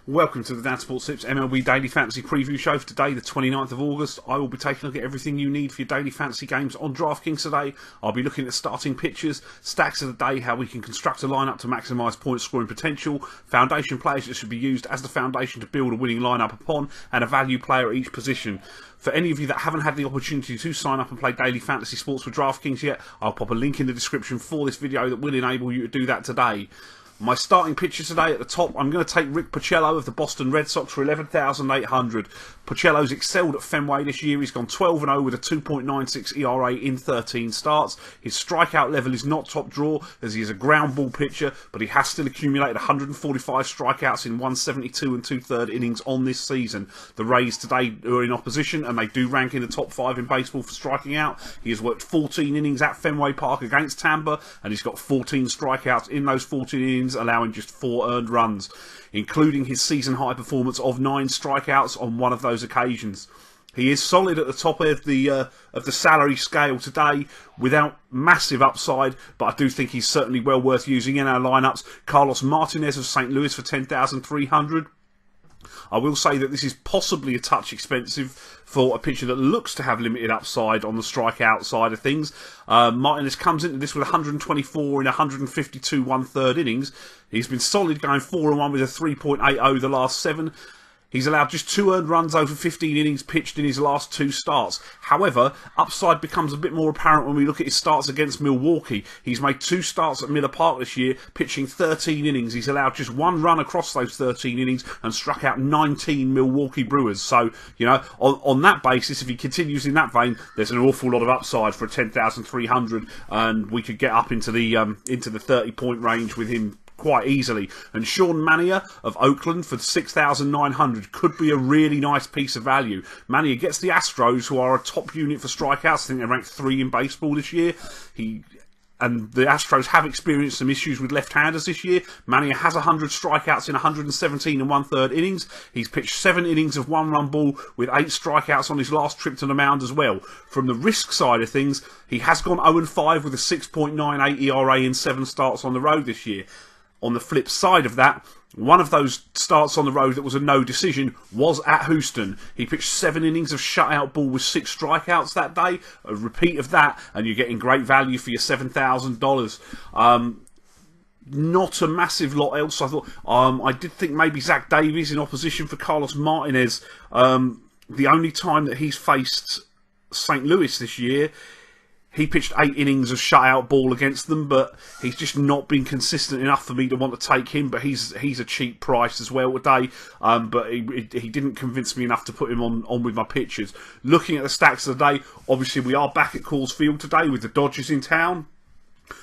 Welcome to the Dan Sports Tips MLB Daily Fantasy Preview Show for today, the 29th of August. I will be taking a look at everything you need for your daily fantasy games on DraftKings today. I'll be looking at starting pitchers, stacks of the day, how we can construct a lineup to maximise point scoring potential, foundation players that should be used as the foundation to build a winning lineup upon, and a value player at each position. For any of you that haven't had the opportunity to sign up and play daily fantasy sports with DraftKings yet, I'll pop a link in the description for this video that will enable you to do that today. My starting pitcher today at the top, I'm going to take Rick Porcello of the Boston Red Sox for 11,800. Porcello's excelled at Fenway this year. He's gone 12-0 with a 2.96 ERA in 13 starts. His strikeout level is not top draw as he is a ground ball pitcher, but he has still accumulated 145 strikeouts in 172 and two-third innings on this season. The Rays today are in opposition and they do rank in the top 5 in baseball for striking out. He has worked 14 innings at Fenway Park against Tampa and he's got 14 strikeouts in those 14 innings, allowing just 4 earned runs, including his season high performance of 9 strikeouts on one of those occasions. He is solid at the top of the salary scale today without massive upside, but I do think he's certainly well worth using in our lineups. Carlos Martinez of St. Louis for 10,300. I will say that this is possibly a touch expensive for a pitcher that looks to have limited upside on the strikeout side of things. Martinez comes into this with 124 in 152 one-third innings. He's been solid, going 4-1 with a 3.80 the last 7. He's allowed just 2 earned runs over 15 innings pitched in his last 2 starts. However, upside becomes a bit more apparent when we look at his starts against Milwaukee. He's made 2 starts at Miller Park this year, pitching 13 innings. He's allowed just 1 run across those 13 innings and struck out 19 Milwaukee Brewers. So, you know, on that basis, if he continues in that vein, there's an awful lot of upside for a 10,300, and we could get up into the 30-point range with him quite easily. And Sean Manaea of Oakland for 6,900 could be a really nice piece of value. Manaea gets the Astros, who are a top unit for strikeouts. I think they're ranked 3 in baseball this year. And the Astros have experienced some issues with left-handers this year. Manaea has 100 strikeouts in 117 and one-third innings. He's pitched 7 innings of 1-run ball with 8 strikeouts on his last trip to the mound as well. From the risk side of things, he has gone 0-5 with a 6.98 ERA in 7 starts on the road this year. On the flip side of that, one of those starts on the road that was a no decision was at Houston. He pitched 7 innings of shutout ball with 6 strikeouts that day. A repeat of that, and you're getting great value for your $7,000. Not a massive lot else. I thought I did think maybe Zach Davies in opposition for Carlos Martinez. The only time that he's faced St. Louis this year, he pitched 8 innings of shutout ball against them, but he's just not been consistent enough for me to want to take him. But he's a cheap price as well today. But he didn't convince me enough to put him on with my pitchers. Looking at the stacks of the day, obviously we are back at Coors Field today with the Dodgers in town.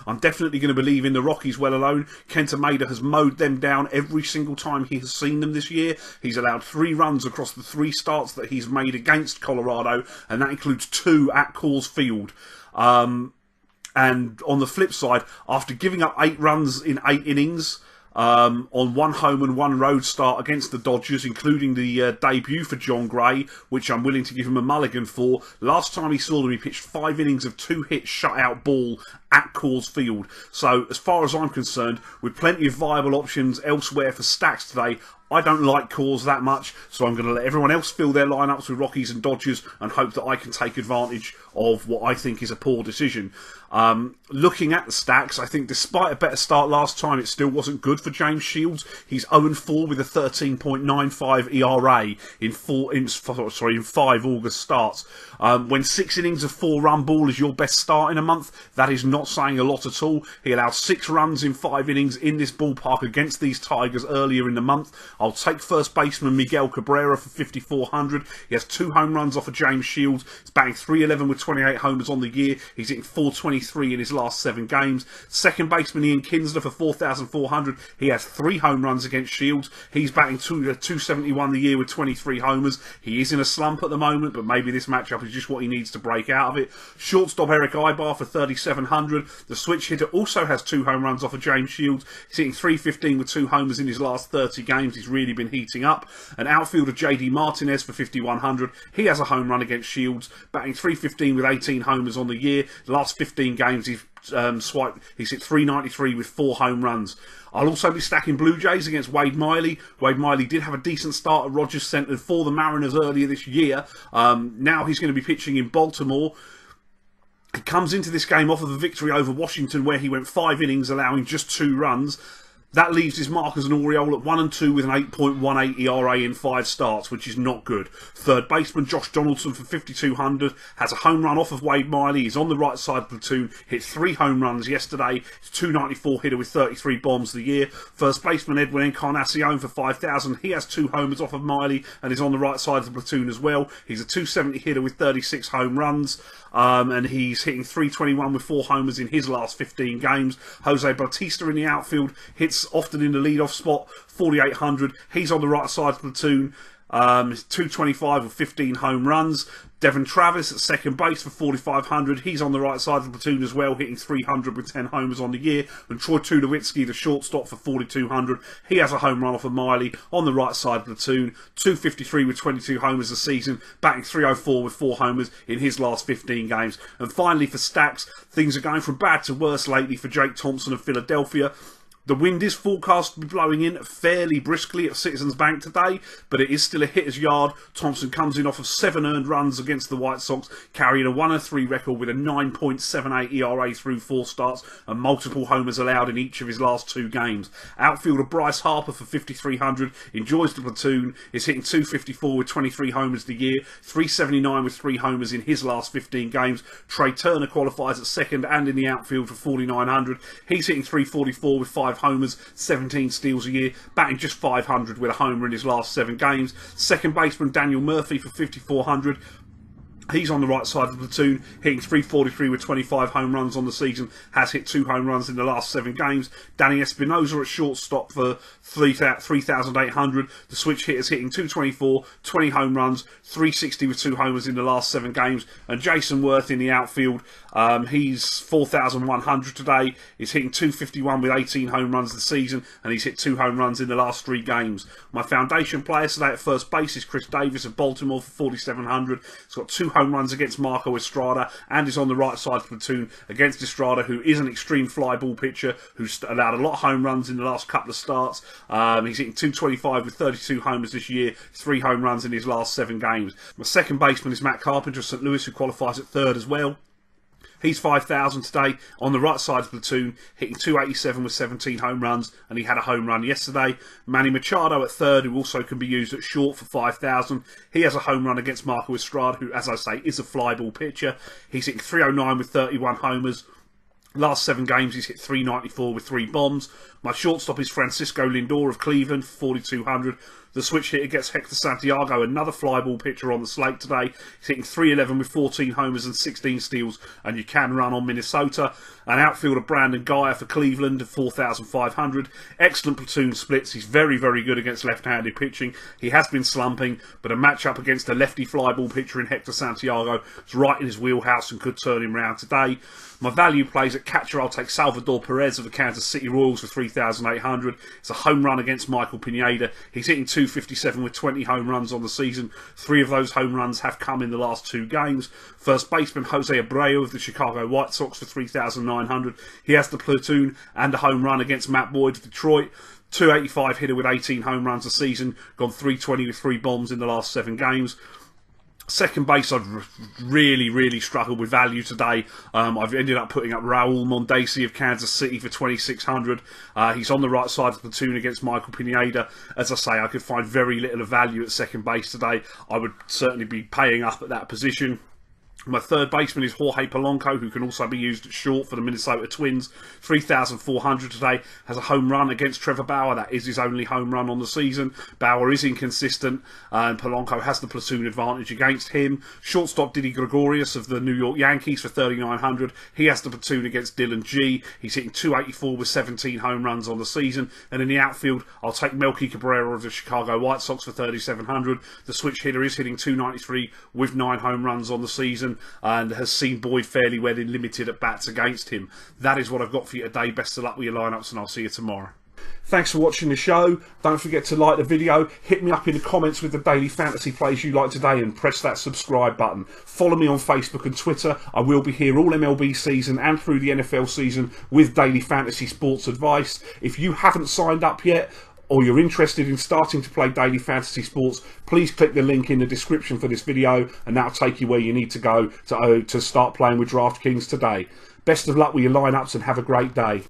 I'm definitely going to believe in the Rockies well alone. Kenta Maeda has mowed them down every single time he has seen them this year. He's allowed 3 runs across the 3 starts that he's made against Colorado, and that includes 2 at Coors Field. And on the flip side, after giving up 8 runs in 8 innings, on 1 home and 1 road start against the Dodgers, including the debut for John Gray, which I'm willing to give him a mulligan for. Last time he saw them, he pitched 5 innings of 2 hit shutout ball at Coors Field. So, as far as I'm concerned, with plenty of viable options elsewhere for stacks today, I don't like Coors that much, so I'm going to let everyone else fill their lineups with Rockies and Dodgers and hope that I can take advantage of what I think is a poor decision. Looking at the stacks, I think despite a better start last time, it still wasn't good for James Shields. He's 0-4 with a 13.95 ERA in 5 August starts. When 6 innings of 4-run ball is your best start in a month, that is not saying a lot at all. He allowed 6 runs in 5 innings in this ballpark against these Tigers earlier in the month. I'll take first baseman Miguel Cabrera for 5,400. He has 2 home runs off of James Shields. He's batting .311 with 28 homers on the year. He's hitting .423 in his last 7 games. Second baseman Ian Kinsler for 4,400. He has 3 home runs against Shields. He's batting .271 the year with 23 homers. He is in a slump at the moment, but maybe this matchup is just what he needs to break out of it. Shortstop Eric Ibar for 3,700. The switch hitter also has 2 home runs off of James Shields. He's hitting .315 with 2 homers in his last 30 games. He's really been heating up. An outfielder JD Martinez for 5,100. He has a home run against Shields, batting .315 with 18 homers on the year. The last 15 games he's swipe. He's hit 393 with 4 home runs. I'll also be stacking Blue Jays against Wade Miley. Wade Miley did have a decent start at Rogers Centre for the Mariners earlier this year. Now he's going to be pitching in Baltimore. He comes into this game off of a victory over Washington where he went 5 innings, allowing just 2 runs. That leaves his mark as an Oriole at 1-2 with an 8.18 ERA in 5 starts, which is not good. Third baseman Josh Donaldson for 5,200 has a home run off of Wade Miley. He's on the right side of the platoon, hit 3 home runs yesterday. He's a 294 hitter with 33 bombs of the year. First baseman Edwin Encarnacion for 5,000. He has 2 homers off of Miley and is on the right side of the platoon as well. He's a 270 hitter with 36 home runs. And he's hitting 321 with 4 homers in his last 15 games. Jose Bautista in the outfield hits often in the leadoff spot, 4,800. He's on the right side of the platoon. 225 with 15 home runs. Devon Travis at second base for 4,500. He's on the right side of the platoon as well, hitting 300 with 10 homers on the year. And Troy Tulowitzki, the shortstop, for 4,200. He has a home run off of Miley on the right side of the platoon. 253 with 22 homers a season, batting 304 with 4 homers in his last 15 games. And finally for stacks, things are going from bad to worse lately for Jake Thompson of Philadelphia. The wind is forecast to be blowing in fairly briskly at Citizens Bank today, but it is still a hitter's yard. Thompson comes in off of 7 earned runs against the White Sox, carrying a 1-3 record with a 9.78 ERA through 4 starts and multiple homers allowed in each of his last 2 games. Outfielder Bryce Harper for 5,300 enjoys the platoon, is hitting 254 with 23 homers the year, 379 with 3 homers in his last 15 games. Trey Turner qualifies at second and in the outfield for 4,900. He's hitting 344 with 5 homers, 17 steals a year, batting just 500 with a homer in his last 7 games. Second baseman Daniel Murphy for 5,400. He's on the right side of the platoon, hitting 343 with 25 home runs on the season, has hit 2 home runs in the last 7 games. Danny Espinosa at shortstop for 3,800. The switch hitters hitting 224, 20 home runs, 360 with 2 homers in the last 7 games. And Jason Worth in the outfield, he's 4,100 today. He's hitting 251 with 18 home runs this season, and he's hit 2 home runs in the last 3 games. My foundation player today at first base is Chris Davis of Baltimore for 4,700. He's got 2 home runs against Marco Estrada and is on the right side of the platoon against Estrada, who is an extreme fly ball pitcher who's allowed a lot of home runs in the last couple of starts. He's hitting 225 with 32 homers this year, 3 home runs in his last 7 games. My second baseman is Matt Carpenter of St. Louis, who qualifies at third as well. He's 5,000 today on the right side of the platoon, hitting 287 with 17 home runs, and he had a home run yesterday. Manny Machado at third, who also can be used at short for 5,000. He has a home run against Marco Estrada, who, as I say, is a fly ball pitcher. He's hitting 309 with 31 homers. Last 7 games, he's hit 394 with 3 bombs. My shortstop is Francisco Lindor of Cleveland for 4,200. The switch hitter gets Hector Santiago, another flyball pitcher on the slate today. He's hitting 311 with 14 homers and 16 steals, and you can run on Minnesota. An outfielder Brandon Guyer for Cleveland at 4,500. Excellent platoon splits. He's very, very good against left-handed pitching. He has been slumping, but a matchup against a lefty flyball pitcher in Hector Santiago is right in his wheelhouse and could turn him round today. My value plays at catcher, I'll take Salvador Perez of the Kansas City Royals for 3,800. It's a home run against Michael Pineda. He's hitting 257 with 20 home runs on the season. 3 of those home runs have come in the last 2 games. First baseman Jose Abreu of the Chicago White Sox for 3,900. He has the platoon and a home run against Matt Boyd of Detroit. 285 hitter with 18 home runs a season. Gone 320 with 3 bombs in the last 7 games. Second base, I've really struggled with value today. I've ended up putting up Raul Mondesi of Kansas City for 2,600. He's on the right side of the platoon against Michael Pineda. As I say, I could find very little of value at second base today. I would certainly be paying up at that position. My third baseman is Jorge Polanco, who can also be used at short for the Minnesota Twins. 3,400 today. Has a home run against Trevor Bauer. That is his only home run on the season. Bauer is inconsistent, and Polanco has the platoon advantage against him. Shortstop Didi Gregorius of the New York Yankees for 3,900. He has the platoon against Dylan G. He's hitting 284 with 17 home runs on the season. And in the outfield, I'll take Melky Cabrera of the Chicago White Sox for 3,700. The switch hitter is hitting 293 with 9 home runs on the season, and has seen Boyd fairly well in limited at bats against him. That is what I've got for you today. Best of luck with your lineups, and I'll see you tomorrow. Thanks for watching the show. Don't forget to like the video, hit me up in the comments with the daily fantasy plays you like today, and press that subscribe button. Follow me on Facebook and Twitter. I will be here all MLB season and through the NFL season with daily fantasy sports advice. If you haven't signed up yet, or you're interested in starting to play daily fantasy sports, please click the link in the description for this video, and that'll take you where you need to go to start playing with DraftKings today. Best of luck with your lineups and have a great day.